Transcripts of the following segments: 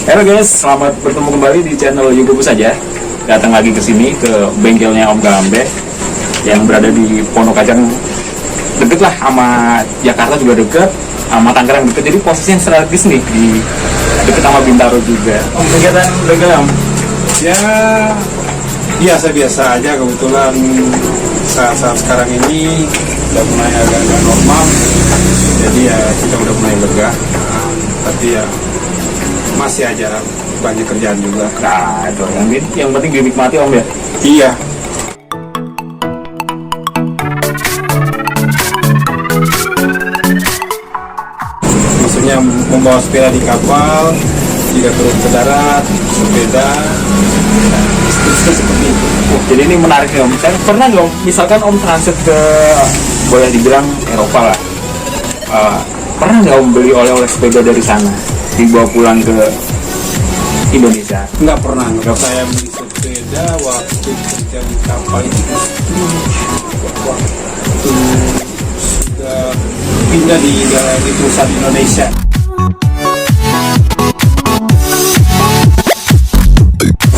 Halo guys, selamat bertemu kembali di channel Yugo saja. Datang lagi ke sini ke bengkelnya Om Galambe yang berada di Pondok Kacang, deket lah sama Jakarta, juga deket sama Tangerang deket. Jadi posisinya strategis nih, di deket sama Bintaro juga. Om, kegiatan udah galam? Ya biasa-biasa aja, kebetulan saat-saat sekarang ini udah mulai agak normal, jadi ya kita udah mulai lega. Tapi ya masih aja banyak kerjaan juga. Nah itu yang penting dinikmati Om ya. Iya. Maksudnya membawa sepeda di kapal, jika turun ke darat, sepeda, seperti itu. Jadi ini menarik nih Om. Saya pernah nggak Om, misalkan Om transit ke, boleh dibilang Eropa lah, pernah nggak Om beli oleh-oleh sepeda dari sana dibawa pulang ke Indonesia? Nggak pernah. Saya beli sepeda waktu kerja di kapal itu, waktu sudah pindah di perusahaan Indonesia.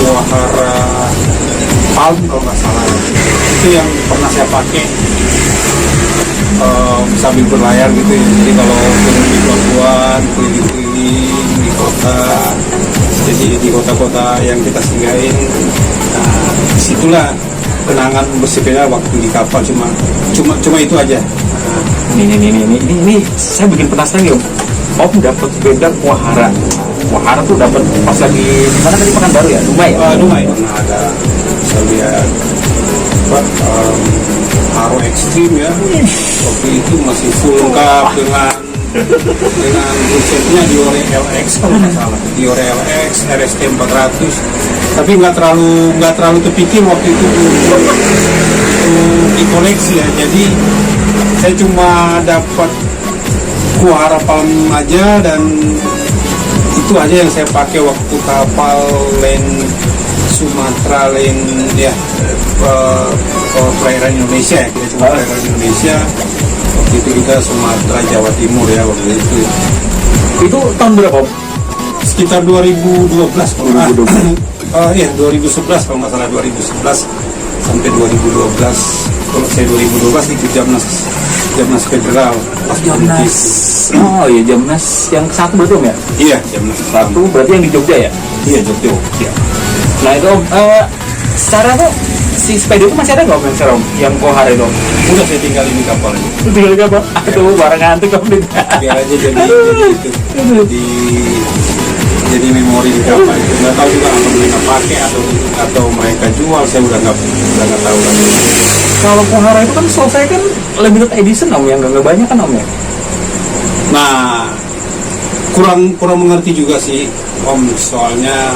Wahara Palm kalau nggak salah, itu yang pernah saya pakai sambil berlayar gitu ya. Jadi kalau turun di pelabuhan, keliling-keliling di kota, jadi di kota-kota yang kita singgahin, nah disitulah kenangan bersepeda waktu di kapal. Cuma itu aja. Ini saya bikin penasaran nih Om. Om dapat sepeda Wahara tuh dapat pas lagi di mana tadi, Pekanbaru ya? Dumai ya? Dumai. Pernah ada, saya lihat Aro Extreme ya. Waktu itu masih full lengkap dengan busetnya Diore LX kalau nggak salah. Diore LX, RST 400. Tapi nggak terlalu terpikir waktu itu di koleksi ya. Jadi saya cuma dapat Wahara Palm aja, dan itu aja yang saya pakai waktu kapal Land Sumatera, Land ya, perairan Indonesia ya. Kita cuma perairan Indonesia. Waktu itu kita Sumatera, Jawa Timur ya waktu itu. Itu tahun berapa Om? Sekitar 2012 kalau nggak 2011 kalau nggak salah, 2011 sampai 2012. Kalau saya 2012 ikut Jamnas Federal pas Jamnas. Oh iya, Jamnas yang satu berarti Om ya? Iya, Jamnas satu berarti yang di Jogja ya? Iya, Jogja. Nah itu Om, secara tuh si sepeda itu masih ada nggak Om yang sekarang yang Kohara itu Om? Udah saya tinggalin di kapal ini. Tinggal di kapal? Aduh, barang ngantuk Om. Biar aja jadi memori di kapal itu. Nggak tahu juga apa mereka pakai atau mereka jual, saya udah nggak tahu lagi. Kalau Kohara itu kan selesai kan limited edition Om, yang nggak banyak kan Om ya? Nah, kurang mengerti juga sih Om, soalnya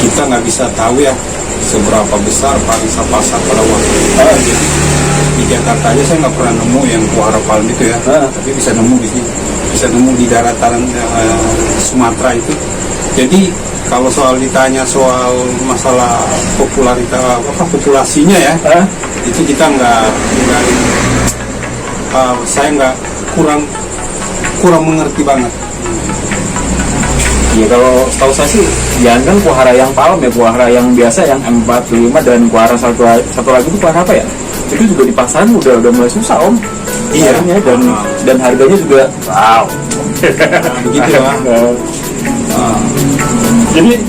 kita nggak bisa tahu ya seberapa besar pangsa pasar pada waktu itu. Di Jakarta aja saya nggak pernah nemu yang Wahara Palm itu ya, tapi bisa nemu di sini, bisa nemu di daratan Sumatera itu. Jadi kalau ditanya soal masalah populasinya ya, itu kita saya nggak kurang mengerti banget. Iya, kalau setahu saya sih jangan kan Kohara yang Palm ya, Kohara yang biasa yang M45 dan Kohara satu lagi itu Kohara apa ya? Itu juga di pasaran udah mulai susah Om. Iya. Dan harganya juga wow. Begitu lah. Jadi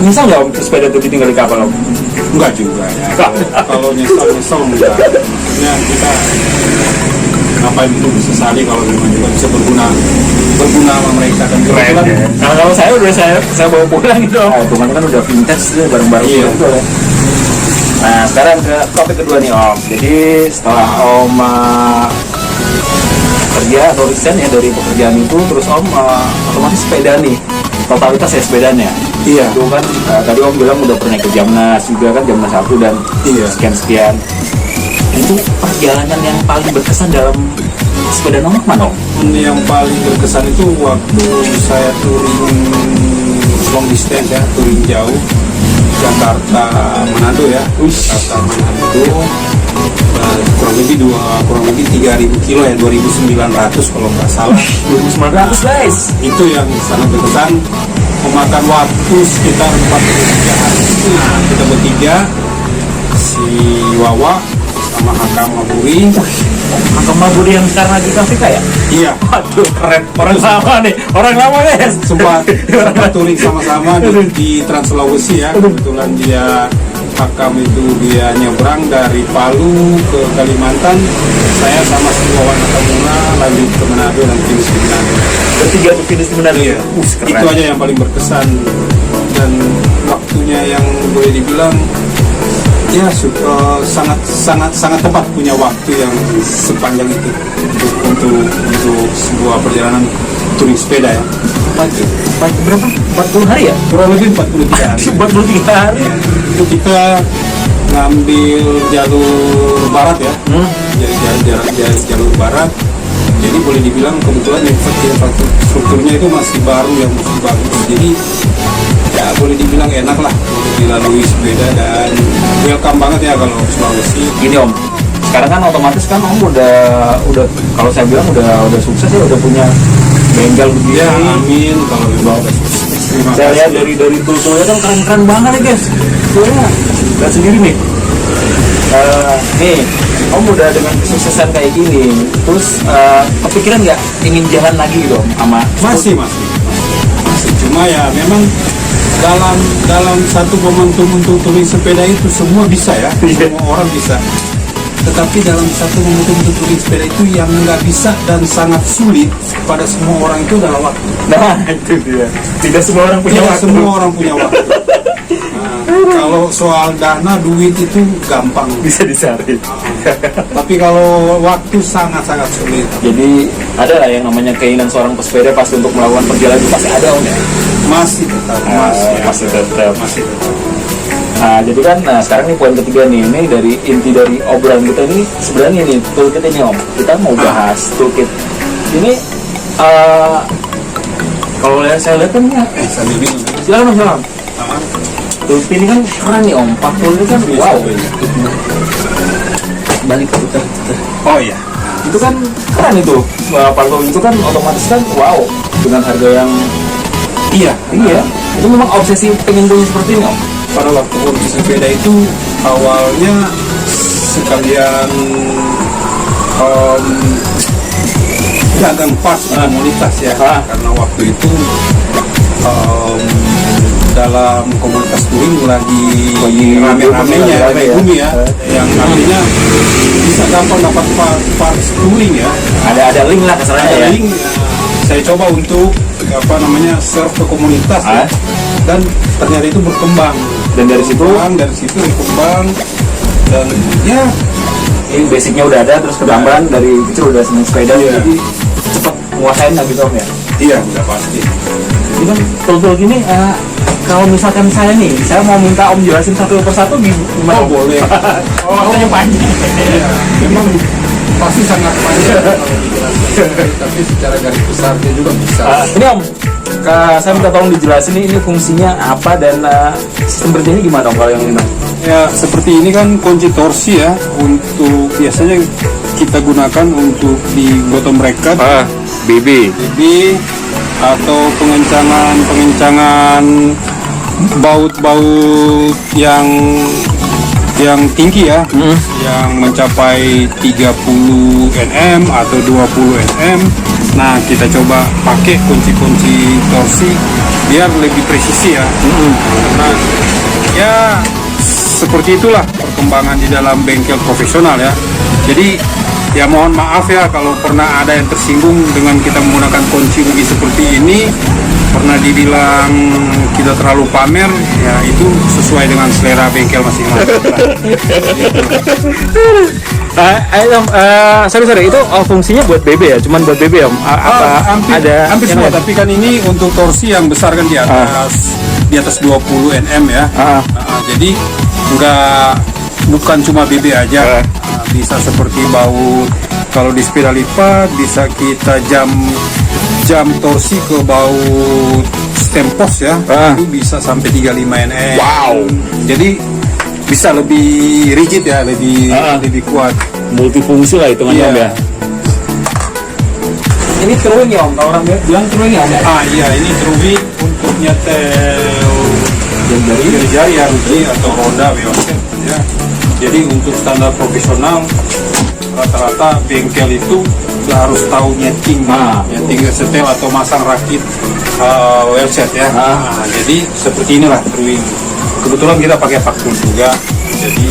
nyesal nggak Om sepeda itu ditinggal di kapal Om? Enggak juga ya. Kalau nyesel enggak. Maksudnya kita ngapain itu disesali kalau memang juga bisa berguna sama mereka. Dan keren ya. Kalau saya bawa pulang gitu Om. Teman kan udah vintage tuh, barang-barang gitu ya. Nah sekarang ke topik kedua nih Om. Jadi setelah Om kerja atau resign ya dari pekerjaan itu, terus Om otomatis sepeda nih, totalitas ya sepedanya. Iya. Itu kan tadi Om bilang udah pernah ke Jamnas juga kan, Jamnas 1 dan sekian. Itu perjalanan yang paling berkesan dalam sepeda nomor mana Om? Yang paling berkesan itu waktu saya touring long distance ya, touring jauh, Jakarta Manado ya. Jakarta Manado, kurang lebih 3.000 kilo ya, 2.900 kalau nggak salah. 2.900 guys. Itu yang sangat berkesan, memakan waktu sekitar 43 hari. Nah, kita bertiga, si Wawa sama Hakam Maburi. Hakam Maburi yang sekarang lagi ke Afrika ya? Iya. Aduh, keren. Orang lama nih, orang lama guys. Sempat touring sama-sama di Trans Sulawesi ya. Kebetulan dia, Hakam itu dia nyebrang dari Palu ke Kalimantan. Saya sama si Wawan Nakamura lanjut ke Manado dan finish di Manado. Bertiga tuh finish di Manado. Iya. Keren. Itu aja yang paling berkesan, dan waktunya yang boleh dibilang ya sangat tepat, punya waktu yang sepanjang itu untuk sebuah perjalanan touring sepeda ya. Berapa? 40 hari ya? Kurang lebih 43 hari. 43 hari. Itu kita ngambil jalur barat ya, jalur barat. Jadi boleh dibilang kebetulan infrastrukturnya itu masih baru, yang masih bagus. Jadi ya boleh dibilang enak lah untuk dilalui sepeda, dan welcome banget ya kalau Sulawesi. Gini Om, sekarang kan otomatis kan Om udah kalau saya bilang udah sukses ya, udah punya bengkel begini. Ya, amin kalau memang udah sukses. Terima Saya lihat kasih. dari toolnya kan keren banget ya guys. Toolnya lihat sendiri nih. Nih, Om udah dengan kesuksesan kayak gini, terus kepikiran nggak ingin jalan lagi gitu Om sama? Masih. Cuma ya memang dalam satu momentum untuk touring sepeda itu semua bisa ya, semua orang bisa. Tetapi dalam satu momentum untuk touring sepeda itu yang nggak bisa dan sangat sulit pada semua orang itu adalah waktu. Nah itu dia. Tidak semua orang punya Tidak waktu. semua orang punya waktu. Nah, kalau soal dana, duit itu gampang, Bisa dicari. tapi kalau waktu sangat sulit. Jadi ada lah yang namanya keinginan seorang pesepeda pasti untuk melakukan perjalanan itu pasti ada Om ya. Masih tetap. Masih tetap. Nah, jadi kan, sekarang nih poin ketiga nih, ini dari inti dari obrolan kita ini sebenarnya nih toolkit ini Om. Kita mau bahas toolkit ini. Kalau saya lihat kan ya, Sambil bingung. silakan Om, silakan. Toolkit ini kan keren nih Om. Pak tool ini kan wow. Balik ke putar. Oh iya. Itu kan keren itu. Pak tool itu kan otomatis kan wow dengan harga yang Iya. itu memang obsesi pengen punya seperti ini Om. Pada waktu urus sepeda itu awalnya sekalian dagang pas komunitas ya, karena waktu itu dalam komunitas touring lagi rame-ramenya, rame bumi ya, yang artinya bisa gampang dapat parts touring ya. Ada link lah kesannya ya. Link, saya coba untuk serve ke komunitas ya, dan ternyata itu berkembang. Dan dari situ berkembang, dan ya ini basicnya udah ada, terus ketambahan dari kecil udah seneng sepeda, jadi cepet nguasain lah gitu Om ya. iya udah pasti. Jadi kan tool gini, kalau misalkan saya mau minta Om jelasin satu persatu gimana? Oh boleh. Waktunya panjang. Ya, memang pasti sangat panjang kalau dijelaskan, tapi secara garis besarnya juga bisa. Ini Om, saya minta tolong dijelasin ini fungsinya apa dan sistem kerjanya gimana Om kalau yang ini? Ya seperti ini kan kunci torsi ya, untuk biasanya kita gunakan untuk di bottom bracket, BB atau pengencangan baut yang tinggi ya, yang mencapai 30 Nm atau 20 Nm. Nah kita coba pakai kunci torsi biar lebih presisi ya. Nah ya seperti itulah perkembangan di dalam bengkel profesional ya. Jadi ya mohon maaf ya kalau pernah ada yang tersinggung dengan kita menggunakan kunci rugi seperti ini, pernah dibilang kita terlalu pamer, ya itu sesuai dengan selera bengkel masing-masing. Sorry, itu fungsinya buat BB ya? Cuman buat BB Om? Hampir semua, tapi kan ini untuk torsi yang besar kan di atas 20 Nm ya. Jadi bukan cuma BB aja, bisa seperti baut. Kalau di sepeda lipat bisa kita jam torsi ke baut stempos ya, itu bisa sampai 35 Nm. Wow. Jadi bisa lebih rigid ya, lebih kuat. multifungsi lah hitungannya Iya. ya. Ini throwing ya om, kalau orang bilang throwing ya om ya? Iya, ini throwing untuk nyetel jari-jari ya, ruji atau roda WOC ya. Jadi untuk standar profesional rata-rata bengkel itu nggak harus tahu nyeting, nyeting setel atau masang rakit wheelset ya. Nah, jadi seperti inilah throwing. Kebetulan kita pakai faktur juga, jadi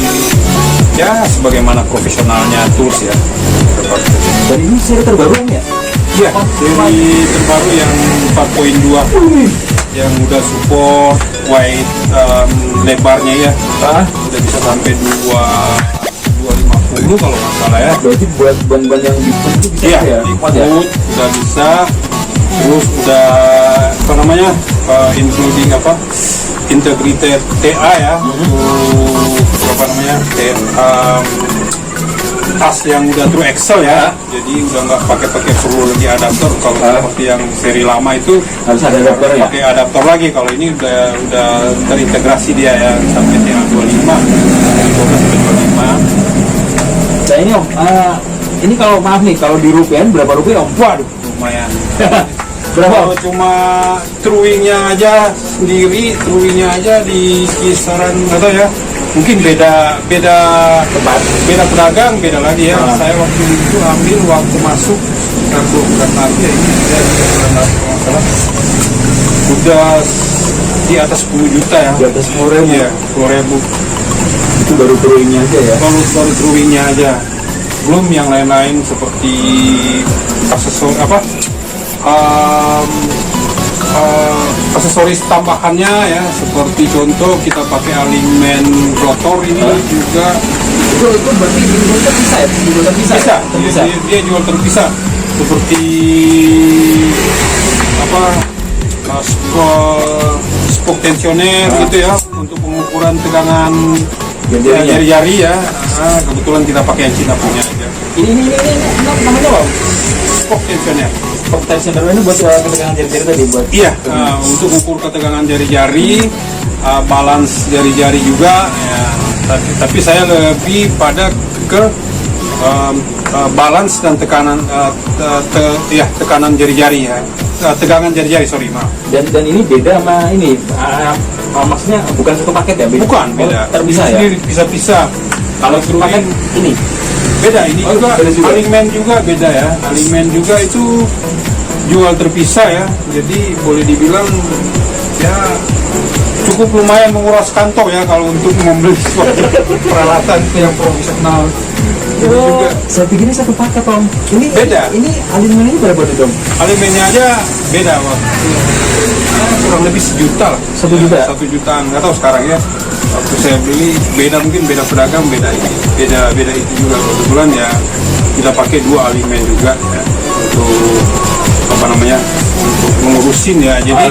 ya sebagaimana profesionalnya tools ya. Dan ini seri terbaru om ya? Iya, seri terbaru yang 4.2 yang udah support wide lebarnya ya. Udah bisa sampai 250 kalau nggak salah ya. Berarti buat ban-ban yang default itu bisa Iya, ya? ikut udah bisa. Terus udah apa namanya including apa integrated TA ya, untuk apa namanya tas yang udah through Excel ya. Jadi udah nggak pakai perlu lagi adaptor. Kalau seperti yang seri lama itu Harus ada adaptor ya? pakai adaptor lagi. Kalau ini udah terintegrasi dia ya sampai TA 25 12.5. Nah ini om, ini kalau maaf nih, kalau di rupiah berapa rupiah om? Waduh, lumayan. Berapa? Kalau cuma throwingnya aja sendiri, throwingnya aja di kisaran atau ya mungkin beda pedagang beda lagi ya. Saya waktu itu ambil waktu masuk sekitar 2 bulan lagi ya, ini udah di atas 10 juta ya. Di atas 10.000. Iya, 10.000. Itu baru throwingnya aja ya? Baru throwingnya aja. Belum yang lain-lain seperti aksesoris apa? Aksesoris tambahannya ya, seperti contoh kita pakai alignment rotor ini juga Itu berarti dijual terpisah ya? Dijual terpisah? bisa, dia jual terpisah seperti apa spok tensioner gitu ya, untuk pengukuran tegangan jari-jari ya. Kebetulan kita pakai yang Cina punya aja. Ini namanya apa? Spok tensioner. Tensioner ini buat ketegangan jari-jari tadi buat? Iya, untuk ukur ketegangan jari-jari, balance jari-jari juga ya. Tapi saya lebih pada ke balance dan tekanan tekanan jari-jari ya. Tegangan jari-jari, sorry maaf. Dan ini beda sama ini, maksudnya bukan satu paket ya? Bukan, beda. Terpisah ya? Bisa-bisa. Kalau satu paket ini? Beda, ini juga, alignment juga beda ya. Alignment juga itu jual terpisah ya. Jadi boleh dibilang ya cukup lumayan menguras kantong ya kalau untuk membeli suatu peralatan yang profesional. Oh, saya pikir ini satu paket om. Ini Beda. Ini alignmentnya berapa tuh om? Alignmentnya aja beda waktu kurang lebih 1 juta lah. 1 juta? 1 jutaan, nggak tahu sekarang ya. Waktu saya beli beda, mungkin beda pedagang, beda ini, beda itu juga. Kebetulan ya kita pakai 2 alignment juga ya, untuk apa namanya, untuk mengurusin ya. Jadi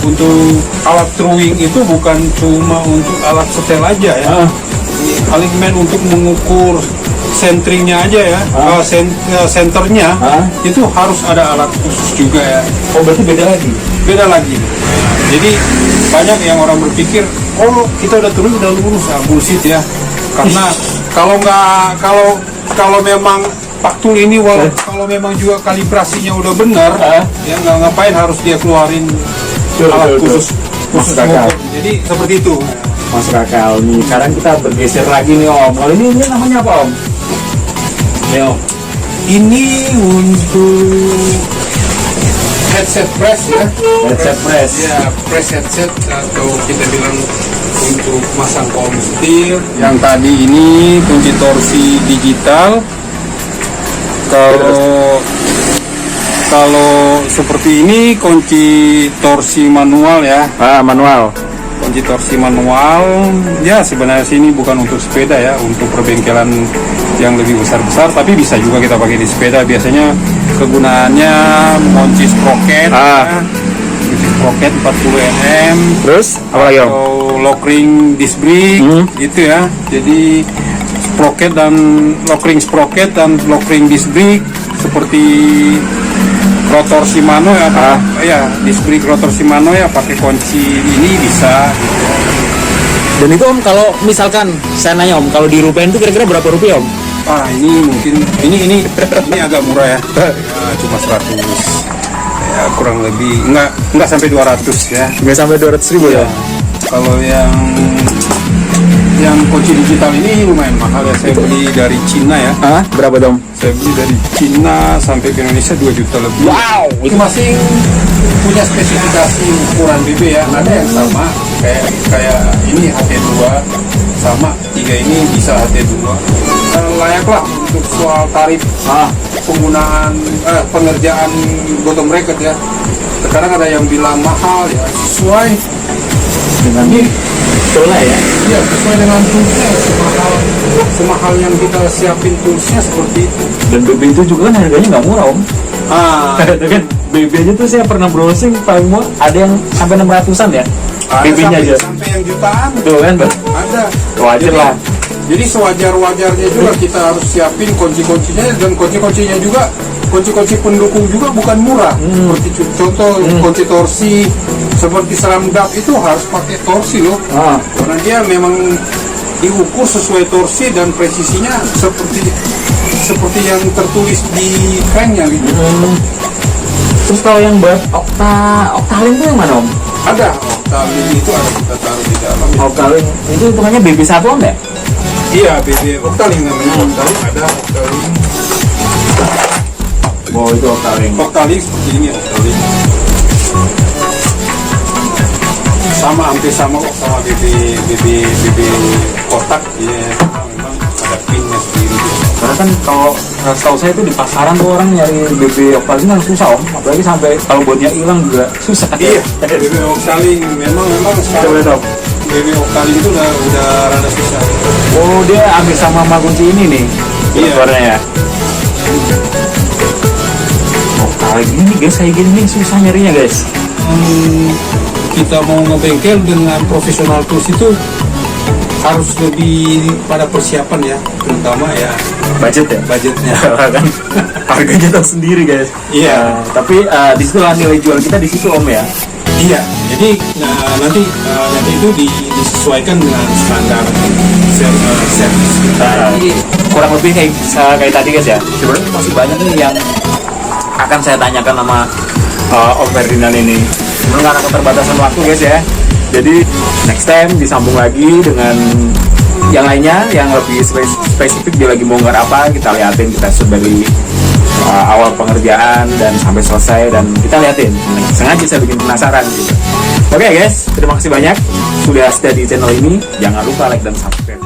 untuk alat throwing itu bukan cuma untuk alat setel aja ya. Alignment untuk mengukur centeringnya aja ya, senternya itu harus ada alat khusus juga ya. Oh berarti beda lagi? Beda lagi. Jadi banyak yang orang berpikir, oh kita udah turun udah lurus, bullshit ya. Karena kalau memang faktur ini kalau memang juga kalibrasinya udah benar, ya nggak ngapain harus dia keluarin alat khusus akal. Jadi seperti itu. Masuk akal nih. Sekarang kita bergeser lagi nih om. Kalau ini namanya apa om? Nih om. Ini untuk headset press ya. Headset press. Ya, press headset atau kita bilang untuk masang kolom setir. Yang tadi ini kunci torsi digital. Kalau seperti ini kunci torsi manual ya. Manual. Kunci torsi manual ya, sebenarnya sini bukan untuk sepeda ya, untuk perbengkelan yang lebih besar-besar, tapi bisa juga kita pakai di sepeda. Biasanya kegunaannya kunci sprocket ya, kunci sprocket 40 mm. Terus apa lagi om? Atau lock ring disc brake gitu ya. Jadi sprocket dan lock ring sprocket dan lock ring disc brake seperti rotor Shimano ya, ya disc brake rotor Shimano ya, pakai kunci ini bisa. Dan itu om, kalau misalkan saya nanya om, kalau di rupiah itu kira-kira berapa rupiah om? Ini mungkin ini agak murah ya. Cuma 100 ya, kurang lebih enggak sampai 200 ya. Nggak sampai 200.000 ya? Kalau yang kunci digital ini lumayan mahal ya. Saya beli dari Cina ya. Ah, berapa dong? Saya beli dari Cina sampai ke Indonesia 2 juta lebih. Wow, itu Masing-masing punya spesifikasi ukuran BB ya. Ada yang sama kayak ini HT2 sama 3 ini bisa HT2. Layaklah untuk soal tarif penggunaan pengerjaan bottom bracket ya. Sekarang ada yang bilang mahal ya, sesuai dengan ini tola ya. ya, sesuai dengan toolsnya, semahal yang kita siapin toolsnya seperti itu. Dan BB itu juga kan harganya nggak murah om. Itu kan BB aja tuh saya pernah browsing paling murah ada yang sampai 600-an ya. Ada BB-nya aja. sampai yang jutaan. Tuh kan, Bang? Ada. Wajar lah. Jadi sewajar-wajarnya juga kita harus siapin kunci-kuncinya, dan kunci-kuncinya juga kunci-kunci pendukung juga bukan murah. Seperti contoh kunci torsi seperti seram dap itu harus pakai torsi loh. Karena dia memang diukur sesuai torsi dan presisinya seperti yang tertulis di cranknya gitu. Terus kalau yang buat Octalink itu yang mana om? Ada Octalink itu ada kita taruh di dalam. Octalink itu hitungannya BB1 om ya? Iya, BB Octalink namanya. Octalink ada Octalink. Oh itu Octalink. Octalink seperti ini Octalink. Hampir sama kok sama BB kotak ya. Memang ada pinnya sendiri. Karena kan kalau setahu saya itu di pasaran tuh orang nyari BB Octalink kan susah om, apalagi sampai kalau botnya hilang juga susah. Iya, BB Octalink memang sekarang BB Octalink itu udah rada susah. Oh dia hampir sama kunci ini nih. Iya. Warnanya ya. Octalink ini guys kayak gini nih susah nyarinya guys. Kita mau ngebengkel dengan profesional tools itu harus lebih pada persiapan ya, terutama ya budgetnya kan harganya tahu sendiri guys. Iya. Tapi di situ lah nilai jual kita di situ om ya. Iya, jadi nanti itu disesuaikan dengan standar service kita. Jadi kurang lebih kayak tadi guys ya. Sebenarnya masih banyak nih yang akan saya tanyakan sama Om Ferdinand ini. Sebenarnya karena keterbatasan waktu guys ya. Jadi next time disambung lagi dengan yang lainnya yang lebih spesifik, dia lagi bongkar apa, kita liatin, kita dari awal pengerjaan dan sampai selesai, dan kita liatin. Sengaja saya bikin penasaran gitu. Oke guys, terima kasih banyak sudah setia di channel ini. Jangan lupa like dan subscribe.